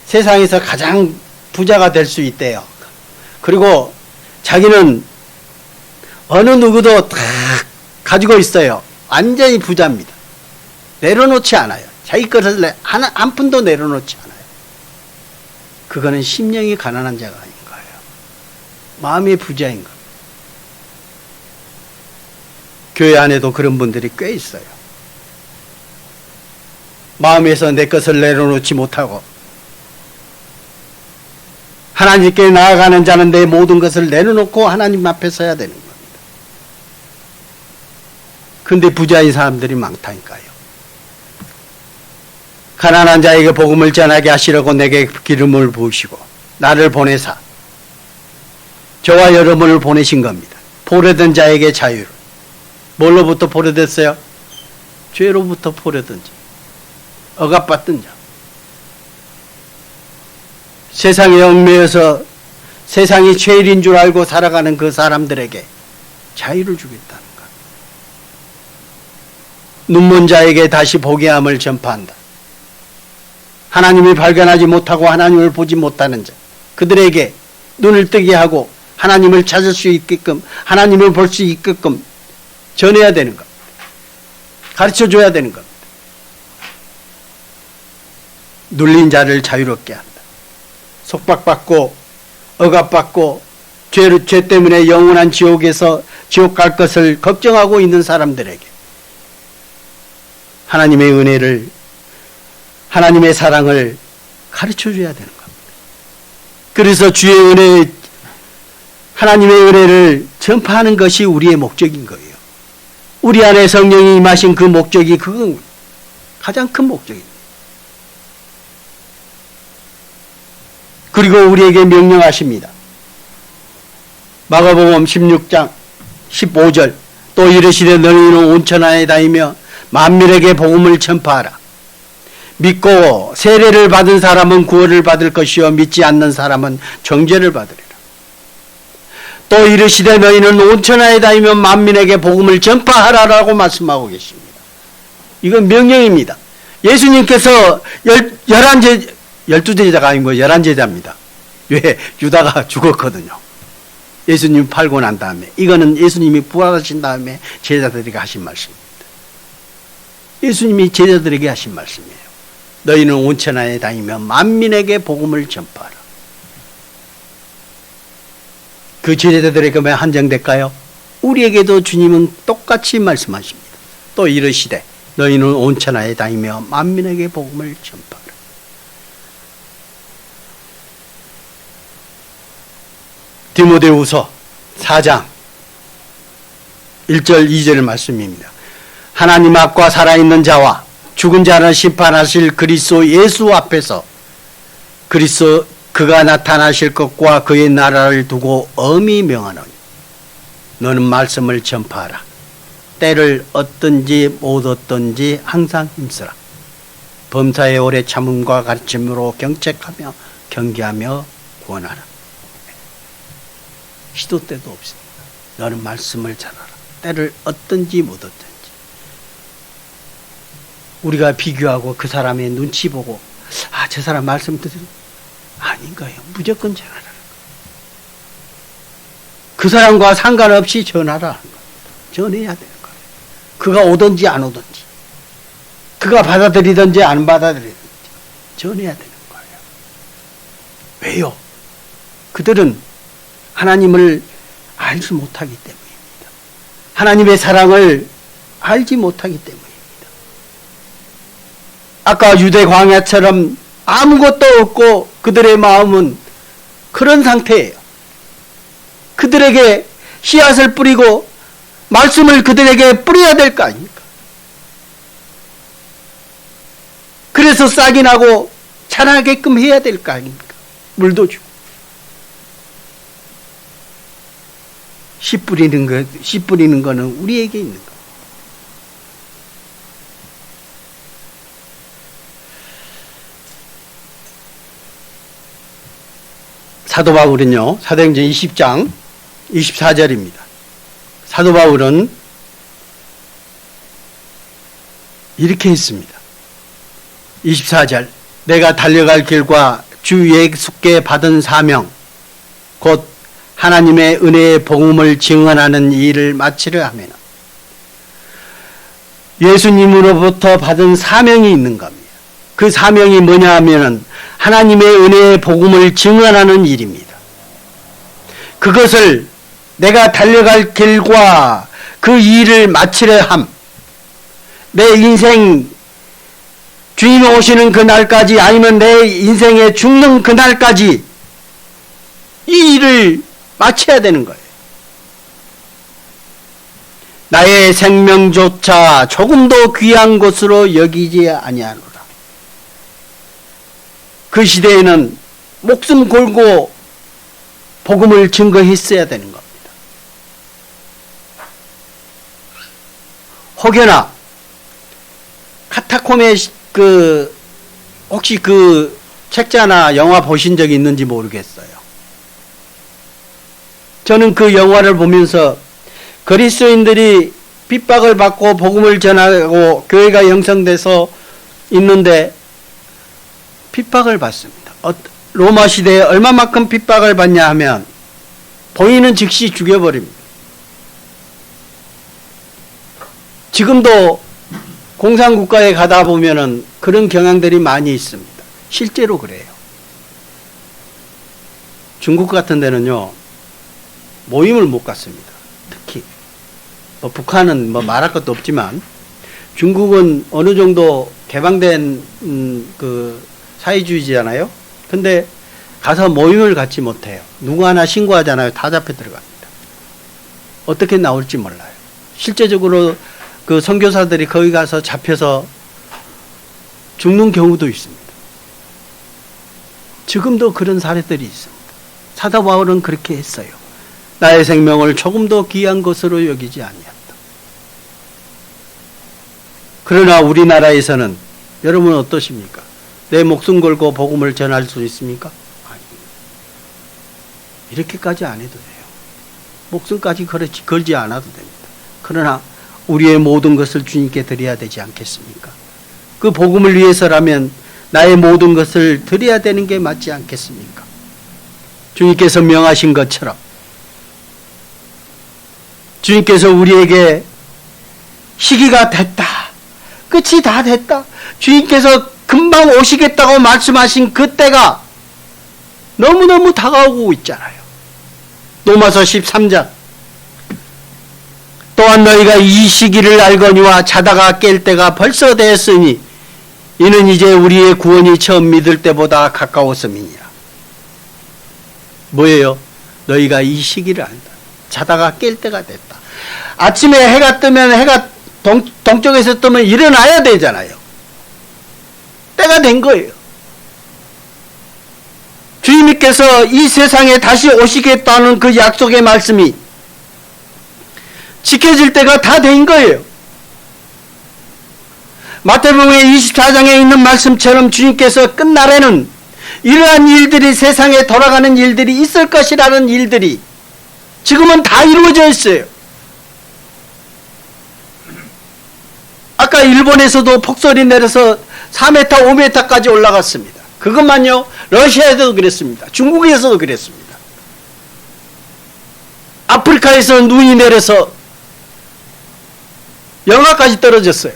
세상에서 가장 부자가 될 수 있대요. 그리고 자기는 어느 누구도 다 가지고 있어요. 완전히 부자입니다. 내려놓지 않아요. 자기 것을 한 푼도 내려놓지 않아요. 그거는 심령이 가난한 자가 아닌 거예요. 마음의 부자인 겁니다. 교회 안에도 그런 분들이 꽤 있어요. 마음에서 내 것을 내려놓지 못하고 하나님께 나아가는 자는 내 모든 것을 내려놓고 하나님 앞에 서야 되는 겁니다. 근데 부자인 사람들이 많다니까요. 가난한 자에게 복음을 전하게 하시려고 내게 기름을 부으시고 나를 보내사 저와 여러분을 보내신 겁니다. 포로된 자에게 자유를. 뭘로부터 포로됐어요? 죄로부터 포로된 자. 억압받던 자. 세상에 얽매여서 세상이 죄일인 줄 알고 살아가는 그 사람들에게 자유를 주겠다는 것. 눈먼 자에게 다시 보게 함을 전파한다. 하나님을 발견하지 못하고 하나님을 보지 못하는 자, 그들에게 눈을 뜨게 하고 하나님을 찾을 수 있게끔, 하나님을 볼 수 있게끔 전해야 되는 것, 가르쳐줘야 되는 것. 눌린 자를 자유롭게 한다. 속박받고 억압받고 죄 때문에 영원한 지옥에서 지옥 갈 것을 걱정하고 있는 사람들에게 하나님의 은혜를, 하나님의 사랑을 가르쳐줘야 되는 겁니다. 그래서 주의 은혜, 하나님의 은혜를 전파하는 것이 우리의 목적인 거예요. 우리 안에 성령이 임하신 그 목적이 그건 가장 큰 목적입니다. 그리고 우리에게 명령하십니다. 마가복음 16장 15절 또 이르시되 너희는 온천 안에 다니며 만민에게 복음을 전파하라. 믿고 세례를 받은 사람은 구원을 받을 것이요 믿지 않는 사람은 정죄를 받으리라. 또 이르시되 너희는 온천 안에 다니며 만민에게 복음을 전파하라라고 말씀하고 계십니다. 이건 명령입니다. 예수님께서 12제자가 아니고 11제자입니다. 왜? 유다가 죽었거든요. 예수님 팔고 난 다음에. 이거는 예수님이 부활하신 다음에 제자들에게 하신 말씀입니다. 예수님이 제자들에게 하신 말씀이에요. 너희는 온천 안에 다니며 만민에게 복음을 전파하라. 그 제자들에게 왜 한정될까요? 우리에게도 주님은 똑같이 말씀하십니다. 또 이르시되 너희는 온천 안에 다니며 만민에게 복음을 전파하라. 디모데후서 4장 1절 2절 말씀입니다. 하나님 앞과 살아있는 자와 죽은 자를 심판하실 그리스도 예수 앞에서 그가 나타나실 것과 그의 나라를 두고 엄히 명하노니 너는 말씀을 전파하라. 때를 얻든지 못 얻든지 항상 힘쓰라. 범사의 오래 참음과 가르침으로 경책하며 경계하며 구원하라. 시도 때도 없습니다. 너는 말씀을 전하라. 때를 얻든지 못 얻든지. 우리가 비교하고 그 사람의 눈치 보고 저 사람 말씀 듣는 아닌 거예요. 무조건 전하라는 거예요. 그 사람과 상관없이 전하라는 거예요. 전해야 되는 거예요. 그가 오든지 안 오든지, 그가 받아들이든지 안 받아들이든지 전해야 되는 거예요. 왜요? 그들은 하나님을 알지 못하기 때문입니다. 하나님의 사랑을 알지 못하기 때문입니다. 아까 유대 광야처럼 아무것도 없고 그들의 마음은 그런 상태예요. 그들에게 씨앗을 뿌리고 말씀을 그들에게 뿌려야 될 거 아닙니까? 그래서 싹이 나고 자라게끔 해야 될 거 아닙니까? 물도 주고. 씨 뿌리는 거는 우리에게 있는 거. 사도 바울은요, 사도행전 20장 24절입니다. 사도 바울은 이렇게 했습니다. 24절 내가 달려갈 길과 주 예수께 받은 사명 곧 하나님의 은혜의 복음을 증언하는 일을 마치려 하면 예수님으로부터 받은 사명이 있는 겁니다. 그 사명이 뭐냐 하면은 하나님의 은혜의 복음을 증언하는 일입니다. 그것을 내가 달려갈 길과 그 일을 마치려 함. 내 인생 주님이 오시는 그날까지 아니면 내 인생에 죽는 그날까지 이 일을 마쳐야 되는 거예요. 나의 생명조차 조금도 귀한 것으로 여기지 아니하노라. 그 시대에는 목숨 걸고 복음을 증거했어야 되는 겁니다. 혹여나 카타콤의 혹시 그 책자나 영화 보신 적이 있는지 모르겠어요. 저는 그 영화를 보면서 그리스도인들이 핍박을 받고 복음을 전하고 교회가 형성돼서 있는데 핍박을 받습니다. 로마 시대에 얼마만큼 핍박을 받냐 하면 본인은 즉시 죽여버립니다. 지금도 공산국가에 가다 보면은 그런 경향들이 많이 있습니다. 실제로 그래요. 중국 같은 데는요, 모임을 못 갖습니다. 특히. 북한은 말할 것도 없지만, 중국은 어느 정도 개방된, 사회주의잖아요? 근데 가서 모임을 갖지 못해요. 누구 하나 신고하잖아요. 다 잡혀 들어갑니다. 어떻게 나올지 몰라요. 실제적으로 그 선교사들이 거기 가서 잡혀서 죽는 경우도 있습니다. 지금도 그런 사례들이 있습니다. 사도 바울은 그렇게 했어요. 나의 생명을 조금도 귀한 것으로 여기지 아니한다. 그러나 우리나라에서는 여러분 어떠십니까? 내 목숨 걸고 복음을 전할 수 있습니까? 아닙니다. 이렇게까지 안 해도 돼요. 목숨까지 걸지 않아도 됩니다. 그러나 우리의 모든 것을 주님께 드려야 되지 않겠습니까? 그 복음을 위해서라면 나의 모든 것을 드려야 되는 게 맞지 않겠습니까? 주님께서 명하신 것처럼 주님께서 우리에게 시기가 됐다. 끝이 다 됐다. 주님께서 금방 오시겠다고 말씀하신 그때가 너무너무 다가오고 있잖아요. 로마서 13장 또한 너희가 이 시기를 알거니와 자다가 깰 때가 벌써 되었으니 이는 이제 우리의 구원이 처음 믿을 때보다 가까웠음이니라. 뭐예요? 너희가 이 시기를 안다. 자다가 깰 때가 됐다. 아침에 해가 뜨면 해가 동쪽에서 뜨면 일어나야 되잖아요. 때가 된 거예요. 주님께서 이 세상에 다시 오시겠다는 그 약속의 말씀이 지켜질 때가 다 된 거예요. 마태복음의 24장에 있는 말씀처럼 주님께서 끝날에는 이러한 일들이 세상에 돌아가는 일들이 있을 것이라는 일들이 지금은 다 이루어져 있어요. 아까 일본에서도 폭설이 내려서 4m, 5m까지 올라갔습니다. 그것만요, 러시아에서도 그랬습니다. 중국에서도 그랬습니다. 아프리카에서 눈이 내려서 영하까지 떨어졌어요.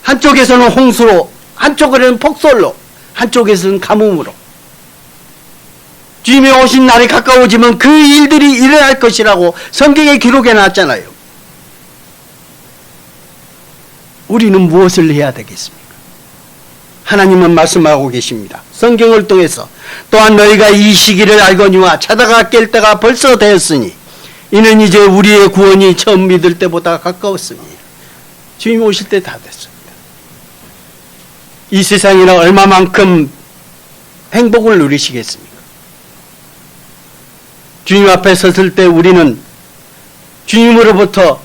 한쪽에서는 홍수로, 한쪽에는 폭설로, 한쪽에서는 가뭄으로. 주님이 오신 날이 가까워지면 그 일들이 일어날 것이라고 성경에 기록해 놨잖아요. 우리는 무엇을 해야 되겠습니까? 하나님은 말씀하고 계십니다. 성경을 통해서 또한 너희가 이 시기를 알거니와 자다가 깰 때가 벌써 되었으니 이는 이제 우리의 구원이 처음 믿을 때보다 가까웠으니 주님이 오실 때 다 됐습니다. 이 세상에는 얼마만큼 행복을 누리시겠습니까? 주님 앞에 섰을 때 우리는 주님으로부터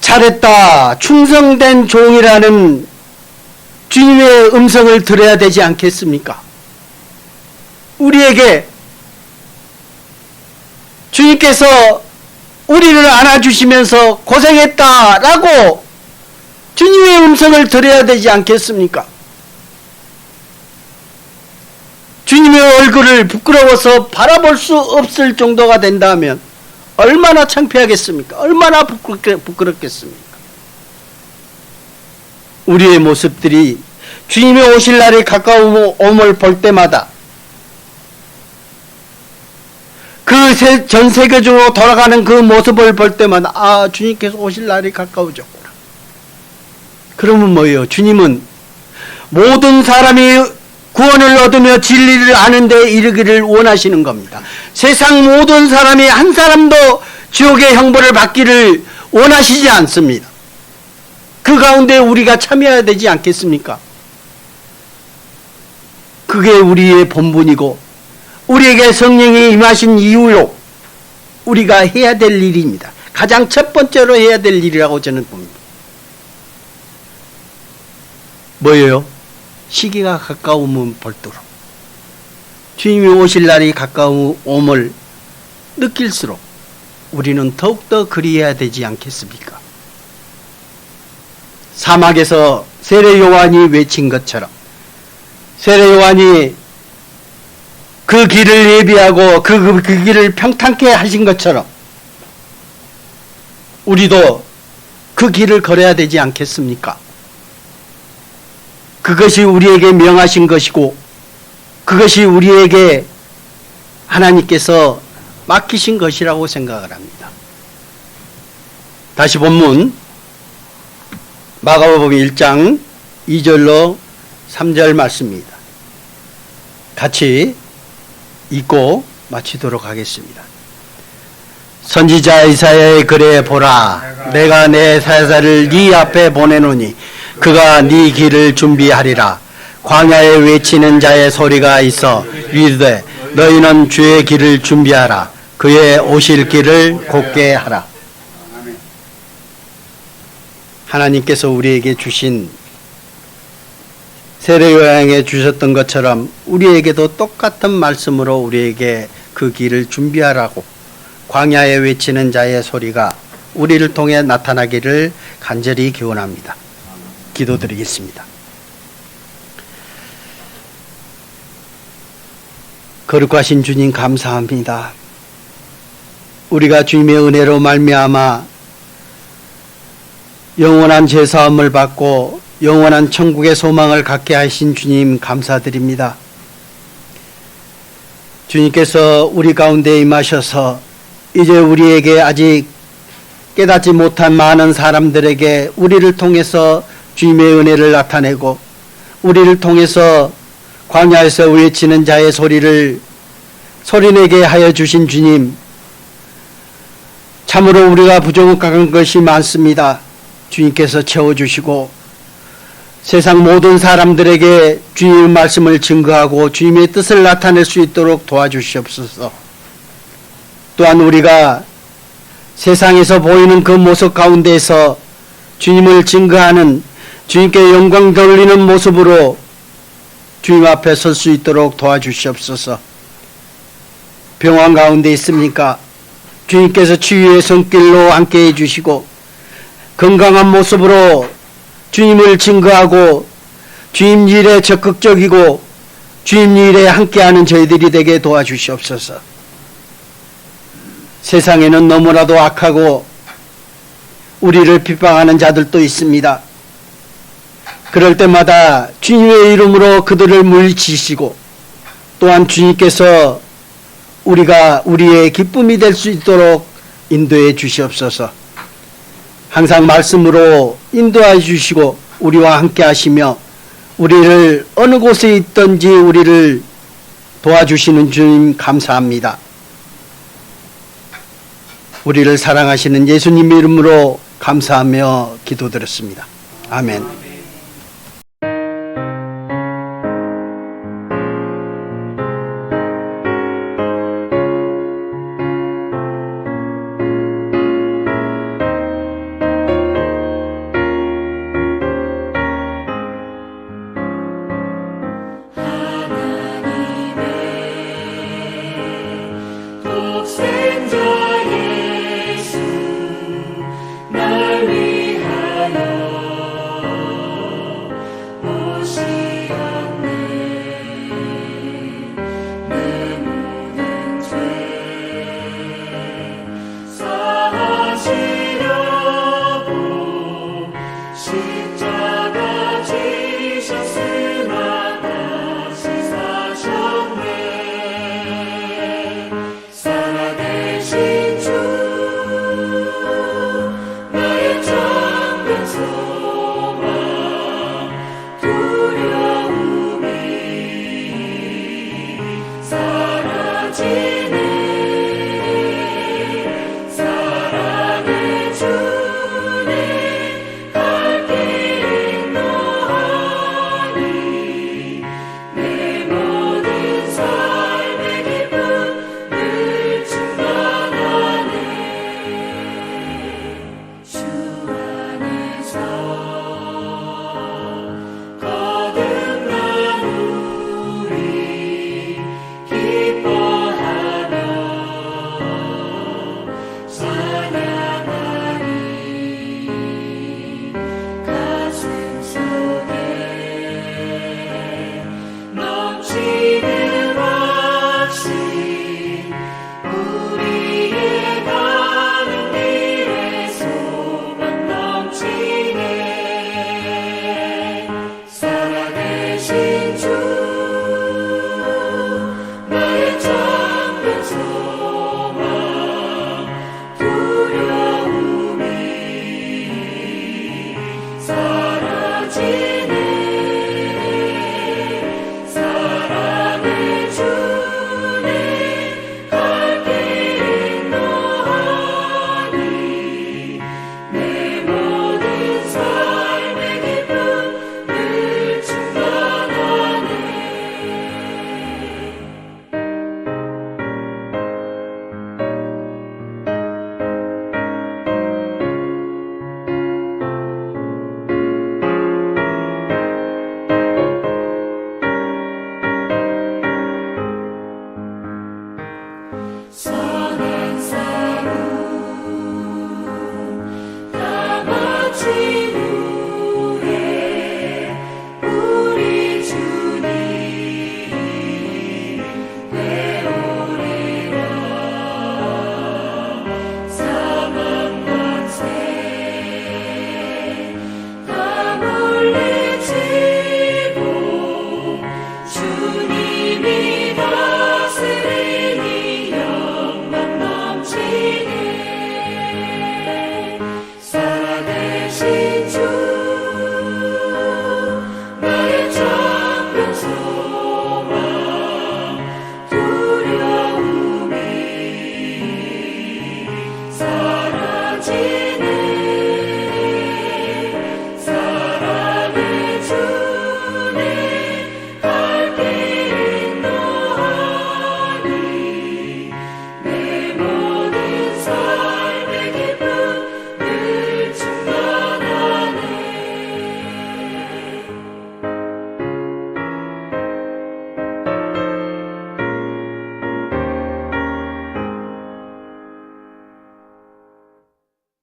잘했다, 충성된 종이라는 주님의 음성을 들어야 되지 않겠습니까? 우리에게 주님께서 우리를 안아주시면서 고생했다라고 주님의 음성을 들어야 되지 않겠습니까? 주님의 얼굴을 부끄러워서 바라볼 수 없을 정도가 된다면 얼마나 창피하겠습니까? 얼마나 부끄럽겠습니까? 우리의 모습들이 주님의 오실 날이 가까움을 볼 때마다 그 전 세계적으로 돌아가는 그 모습을 볼 때마다 아, 주님께서 오실 날이 가까워졌구나. 그러면 뭐예요? 주님은 모든 사람이 구원을 얻으며 진리를 아는 데 이르기를 원하시는 겁니다. 세상 모든 사람이 한 사람도 지옥의 형벌을 받기를 원하시지 않습니다. 그 가운데 우리가 참여해야 되지 않겠습니까? 그게 우리의 본분이고 우리에게 성령이 임하신 이유로 우리가 해야 될 일입니다. 가장 첫 번째로 해야 될 일이라고 저는 봅니다. 뭐예요? 시기가 가까우면 볼도록 주님이 오실 날이 가까움을 느낄수록 우리는 더욱더 그리해야 되지 않겠습니까? 사막에서 세례 요한이 외친 것처럼 세례 요한이 그 길을 예비하고 그 길을 평탄케 하신 것처럼 우리도 그 길을 걸어야 되지 않겠습니까? 그것이 우리에게 명하신 것이고 그것이 우리에게 하나님께서 맡기신 것이라고 생각을 합니다. 다시 본문 마가복음 1장 2절로 3절 말씀입니다. 같이 읽고 마치도록 하겠습니다. 선지자 이사야의 글에 보라, 내가 내 사자를 네 앞에 보내노니 그가 네 길을 준비하리라. 광야에 외치는 자의 소리가 있어 이르되 너희는 주의 길을 준비하라. 그의 오실 길을 곧게 하라. 하나님께서 우리에게 주신 세례 요한에게 주셨던 것처럼 우리에게도 똑같은 말씀으로 우리에게 그 길을 준비하라고 광야에 외치는 자의 소리가 우리를 통해 나타나기를 간절히 기원합니다. 기도드리겠습니다. 거룩하신 주님 감사합니다. 우리가 주님의 은혜로 말미암아 영원한 죄사함을 받고 영원한 천국의 소망을 갖게 하신 주님 감사드립니다. 주님께서 우리 가운데 임하셔서 이제 우리에게 아직 깨닫지 못한 많은 사람들에게 우리를 통해서 주님의 은혜를 나타내고 우리를 통해서 광야에서 외치는 자의 소리를 소리내게 하여 주신 주님, 참으로 우리가 부족한 것이 많습니다. 주님께서 채워주시고 세상 모든 사람들에게 주님의 말씀을 증거하고 주님의 뜻을 나타낼 수 있도록 도와주시옵소서. 또한 우리가 세상에서 보이는 그 모습 가운데에서 주님을 증거하는 주님께 영광 돌리는 모습으로 주님 앞에 설 수 있도록 도와주시옵소서. 병환 가운데 있습니까? 주님께서 치유의 손길로 함께해 주시고 건강한 모습으로 주님을 증거하고 주님 일에 적극적이고 주님 일에 함께하는 저희들이 되게 도와주시옵소서. 세상에는 너무나도 악하고 우리를 비방하는 자들도 있습니다. 그럴 때마다 주님의 이름으로 그들을 물리치시고 또한 주님께서 우리가 우리의 기쁨이 될 수 있도록 인도해 주시옵소서. 항상 말씀으로 인도해 주시고 우리와 함께 하시며 우리를 어느 곳에 있든지 우리를 도와주시는 주님 감사합니다. 우리를 사랑하시는 예수님 이름으로 감사하며 기도드렸습니다. 아멘.